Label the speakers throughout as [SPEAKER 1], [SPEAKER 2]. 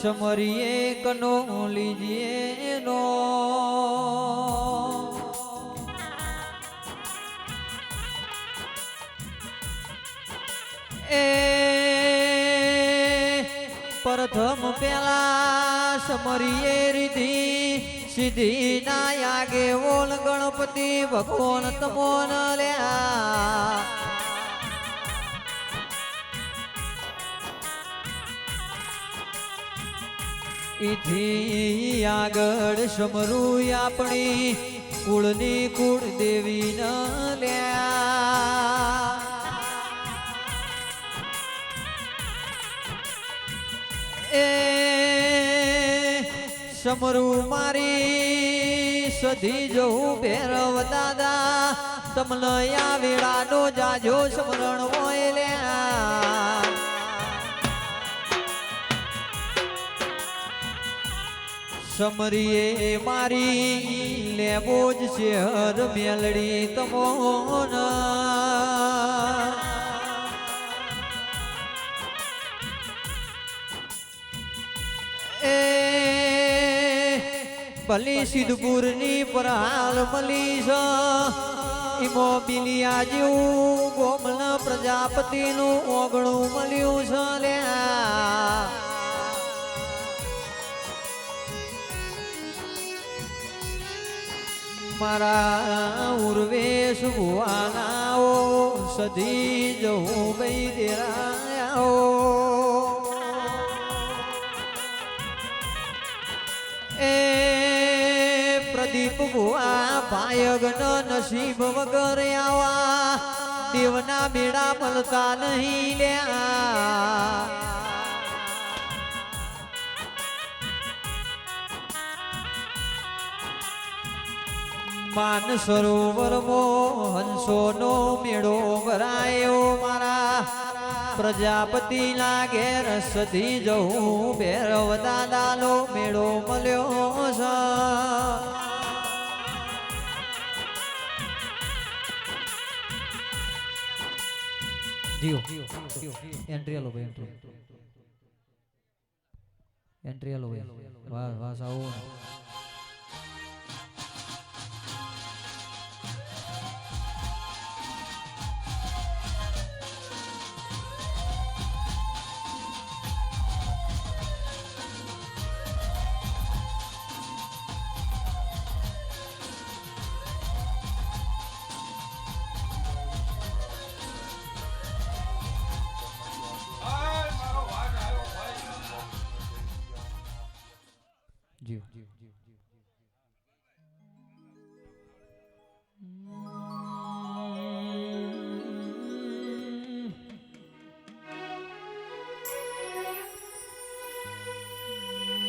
[SPEAKER 1] समरिए कनो लीजिए नो ए प्रथम पेला समरिए रिधि सिद्धि नायागे ओल गणपति भगवान तमोन ल्या इथी आगळ समरू अपनी कुळनी कुळ देवी न ल्या ए समरू मारी सधी जहू भैरव दादा तमने या वेळा नो जाजो स्मरण होयल्या समरिए मारी लेबोज शहर मेलड़ी तमोन ए भली सिद्धपुर नी पराल मलीस इमो बिलिया जीव गोमल प्रजापति नु ओगणु मल्यु छल्या मारा उर्वेश भुआनाओ सधी जहू बैदेराओ ए प्रदीप भुआ भायगन नसीब वगर आवा देवना मेड़ा मलता नहीं लिया मान सरोवर मो हंसो नो मेड़ो भरायो मारा प्रजापति ना घेर सधी जहू भैरव दादा नो मेड़ो मल्यो जियो एंट्री लो भाई एंट्री लो भाई वाह वाह साओ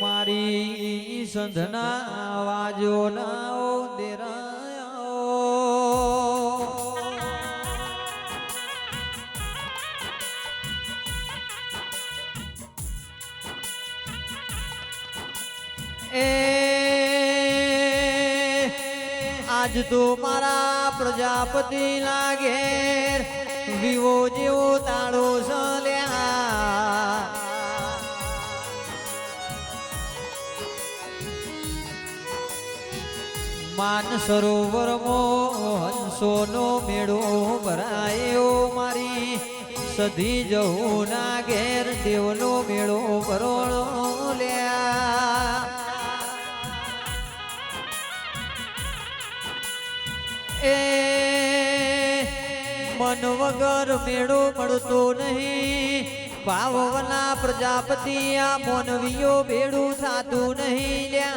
[SPEAKER 1] मारी संधना वाजो नाओ देराओ ए आज तो मारा प्रजापति लागे विवो जेवो ताड़ो सल्या मान सरोवर मो हंसो नो मेड़ो भरायो मारी सधी जहू ना घेर देवनो मेड़ो भरोणो ल्या ए मन वगर मेड़ो मळतो नहीं भावना प्रजापति आ मोनवियो भेड़ू थातू नहीं ल्या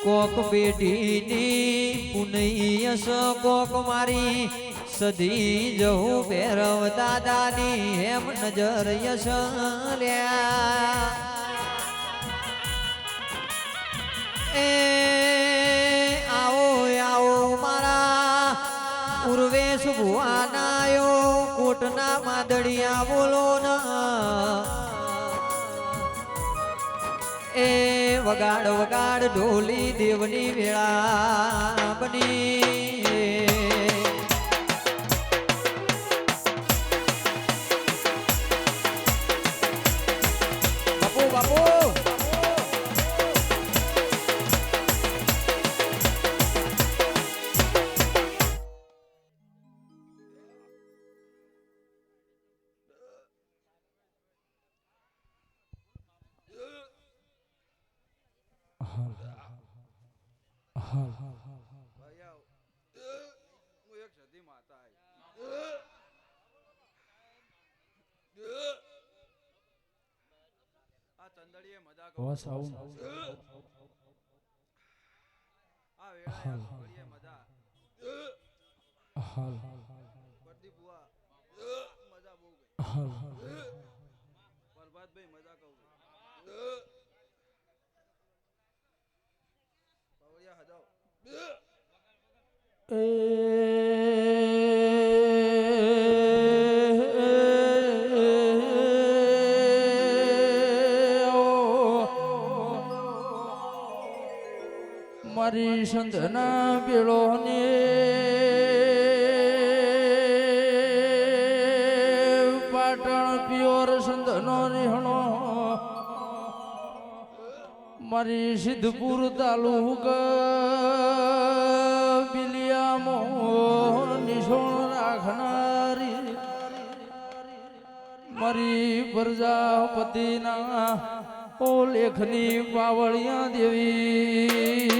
[SPEAKER 1] कोक बेटी नी पुनैयस कोक मारी सधी जहू भैरव दादा नी हेम नजर यश ल्या ए आओ आओ मारा उर्वेश भुआनायो कोटना मादड़िया बोलो ना ए वगाड़ वगाड़ ढोली देवनी वेळा बनी
[SPEAKER 2] આ ચંદડીએ મજા
[SPEAKER 3] હવા સાઉન્ડ
[SPEAKER 2] આ વેળાએ ઘડીએ મજા
[SPEAKER 3] હાલ
[SPEAKER 2] પરદી બુઆ મજા બહુ ગઈ
[SPEAKER 3] હાલ
[SPEAKER 2] પ્રભાતભાઈ મજા કહું પાવડિયા હજાવ
[SPEAKER 3] મારી સંધના બેળો ને પાટણ પ્યોર સંધનો રીહણો મારી સિદ્ધપુર તાલુક બિલિયામો નિશોણ રાખનારી મારી પ્રજાપતિના ઓ લેખની પાવળિયા દેવી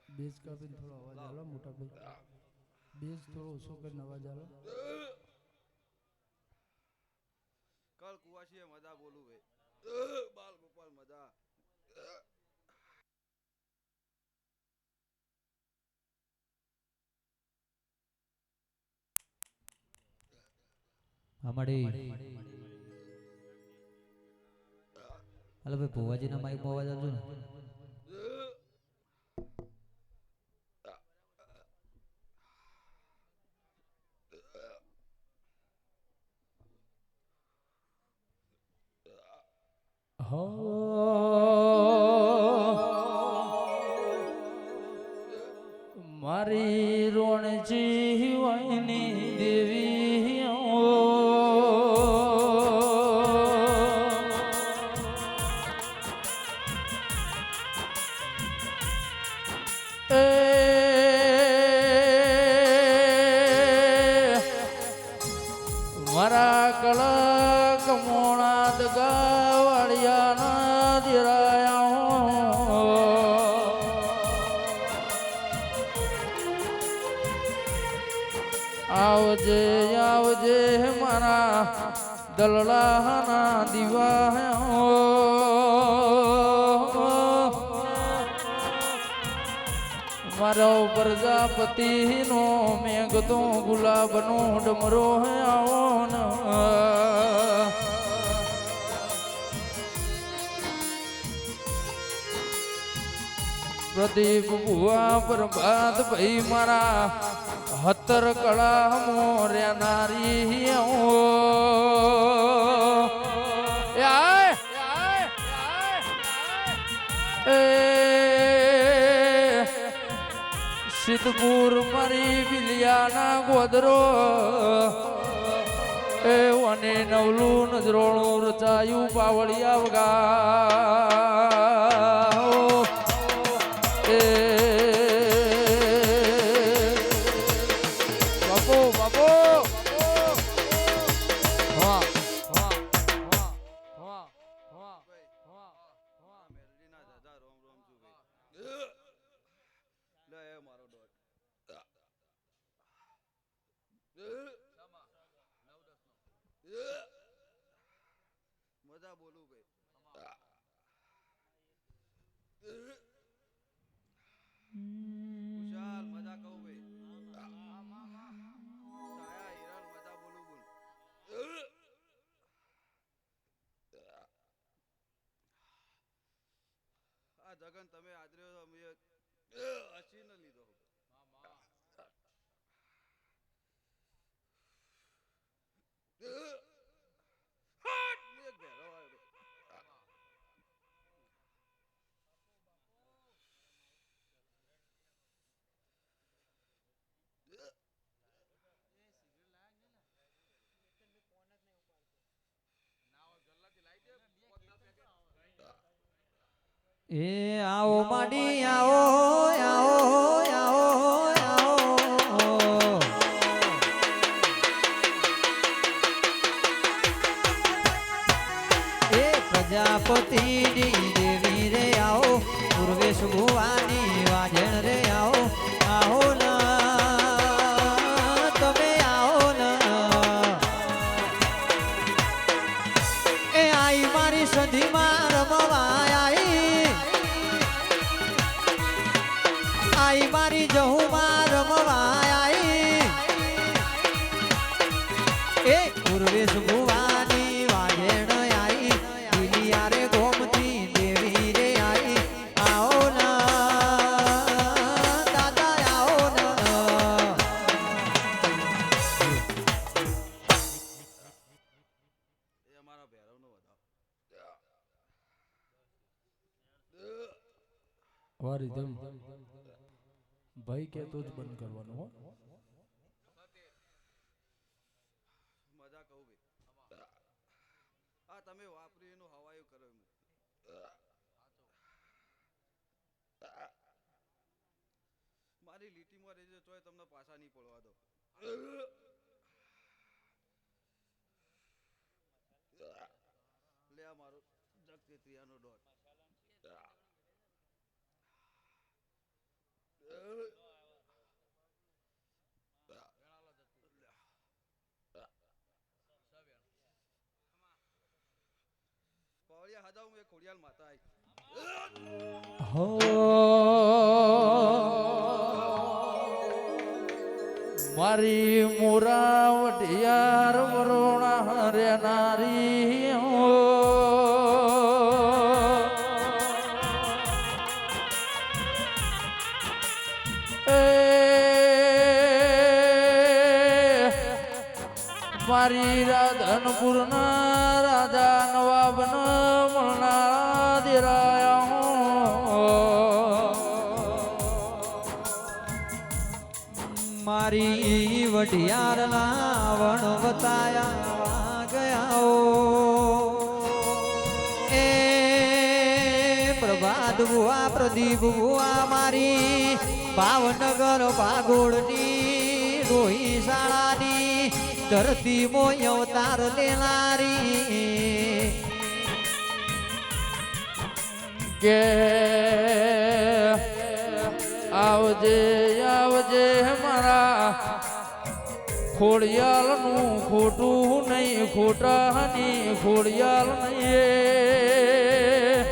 [SPEAKER 3] બેઝ કાપીને થોડો અવાજ આલો મોટા ભાઈ બેઝ થોડો ઓછો કરીને અવાજ આલો
[SPEAKER 2] કલ કુવાશીએ મજા બોલું ભાઈ બાલ ગોપાલ મજા
[SPEAKER 1] અમારી હાલો ભાઈ ભુવાજીના માઈકમાં અવાજ આવજો ને
[SPEAKER 3] મારી રોણજી વાયની દેવી મારા કળક મોણા દગા વાળિયાના દિરાયા આવજે આવજે મારા દલડાના દીવા મારો પ્રજાપતિનો મેઘતો ગુલાબનો ડમરો આવો ને પ્રદીપ ભુવા પ્રભાત ભાઈ મારા હતર કળા મોર્યા નારી સિદ્ધપુર મારી બિલિયાના ગોદરો એ વને નવલું નજરોળું રચાયું પાવળિયા વગા બાપો બાપો
[SPEAKER 2] મેલડીના દાદા રોમ રોમ છું ભાઈ લે એ મારો ડોટ મજા બોલું ભાઈ વિશાલ મજા કહું ભાઈ છાયા હિરલ મજા બોલું બોલ આ જગન તમે આદર્યો અમે હસી ન લીધો
[SPEAKER 1] એ આવો માડી આવો આવો આવો આવો એ પ્રજાપતિની દેવી રે આવો પૂર્વેશ ભુવાની વાજણ રે આવો આવો ના તમે આવો ના એ આઈ મારી સંધિમાં રમવા આઈ મારી જહુમાં રમવા આઈ એ પૂર્વેશ ભુવાની વાજણ આઈ દિલિયા રે ગોમતી દેવી રે આઈ આવો ના દાદા આવો ના
[SPEAKER 2] એ અમારા ભૈરવનો વધાવ
[SPEAKER 3] વારી ધમ ભાઈ કે તો જ બંધ કરવાનું હો
[SPEAKER 2] મજા કહું ભાઈ આ તમે વાપરી એનું હવાયું કરો એમ મારી લીટીમાં રહેજો તોય તમને પાછા નહીં પડવા દો લે આ મારો જગતેત્રિયાનો ડોટ પવળિયા હજાવ મેં ખોડિયાલ માતા આવી
[SPEAKER 3] હો મારી મુરાવટિયાર વરોણા રે નારી મારી રાધનપુર ના રાજા નવાબ મળના દેરાયા
[SPEAKER 1] મારી વઢિયારના વણ વતાયા ગયા એ પ્રભાત બુઆ પ્રદીપ બુઆ મારી ભાવનગર ભાગોળની રોહી શાળાની ધરતી મોય અવતાર લેનારી
[SPEAKER 3] કે આવજે આવજે મારા ખોડિયાલ નું ખોટું નહીં ખોટાની ખોડિયાલ નહીં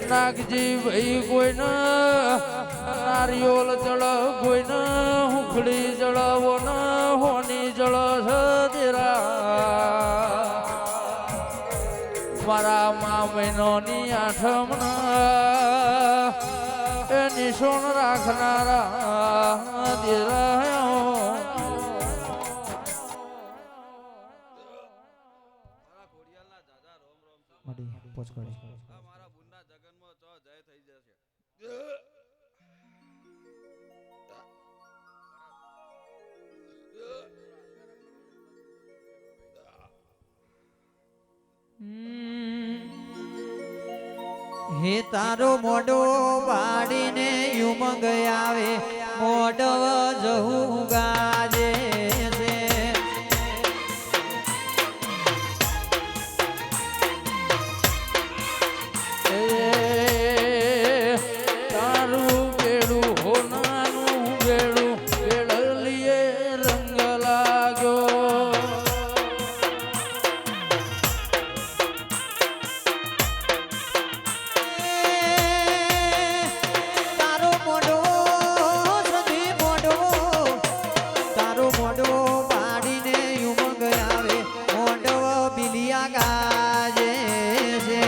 [SPEAKER 3] નાગજી ભાઈ કોઈને નારિયોલ જળ કોઈને હુખડી જળવો ન હોની જળ સદેરા મારા મા મહિનોની આઠમના એ નિશોણ રાખનારા દેરાયો
[SPEAKER 2] મારા ખોડિયાલના દાદા રોમ રોમ છું
[SPEAKER 1] મડી પોચકડી
[SPEAKER 2] આ મારા બુનના જગનમાં ચો જય થઈ જશે
[SPEAKER 1] હે તારો મોઢો પાડીને યુમંગ આવે મોઢવ જહું ગાજે છે
[SPEAKER 3] તારું બેડું હોનાનું બેડું બેડલીએ રંગ લાગ્યો
[SPEAKER 1] તારો મોઢો સધી મોઢો તારો મોઢો પાડીને યુમંગ આવે મોઢવ બિલિયા ગાજે છે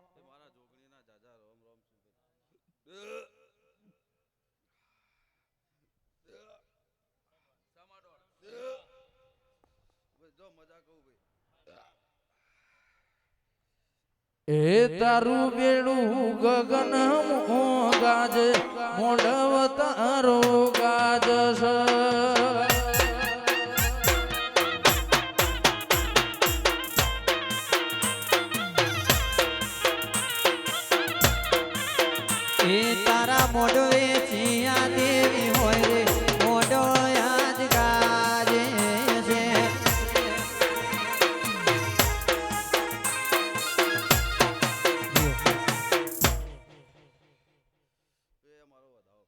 [SPEAKER 2] એ મારા જોગણીના દાદા રોમ રોમ છું જો મજા કહું
[SPEAKER 3] એ તારું બેડું ગગન ગાજે મોઢવ તારો ગાજસ
[SPEAKER 1] એ તારા મોઢવે ચિયા દેવી હોય રે મોઢો આજ ગાજે છે
[SPEAKER 2] એ મારો વધાવો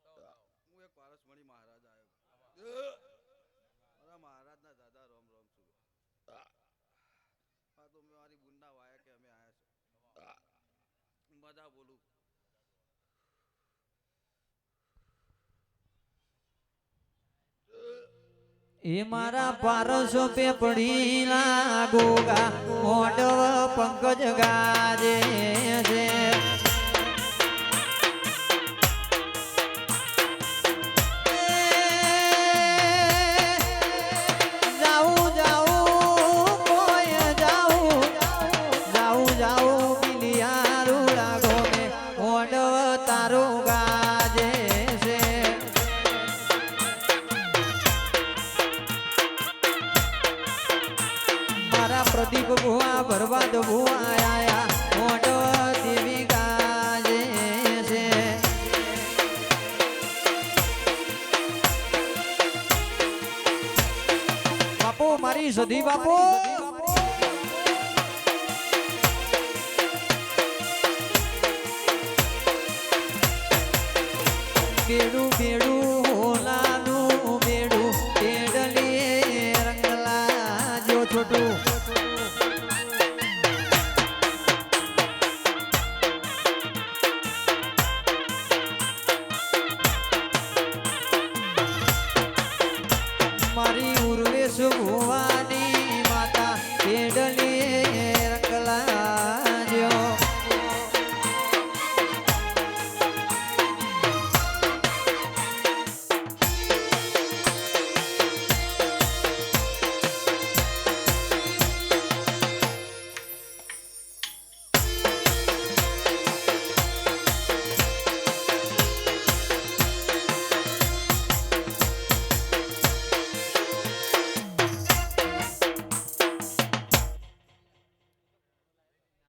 [SPEAKER 2] બધા હું એક પારસમણી મહારાજ આવ્યો મારા મહારાજના દાદા રોમ રોમ છું હા તો મેં મારી બુનના વાયા કે અમે આયા છે બધા બોલું
[SPEAKER 1] એ મારા પારસો પે પડીલા ગોગા મોઢવ પંકજ ગાજે છે જાઉં જાઉં કોઈ જાઉં જાઉં બિલિયારું લાગો ને મોઢવ તારું ગાજે છે મારા પ્રદીપ ભુવા ભરવાદ ભુવા આયા મોઢો દેવી ગાજે છે બાપુ મારી સધી બાપુ બેડું બેડું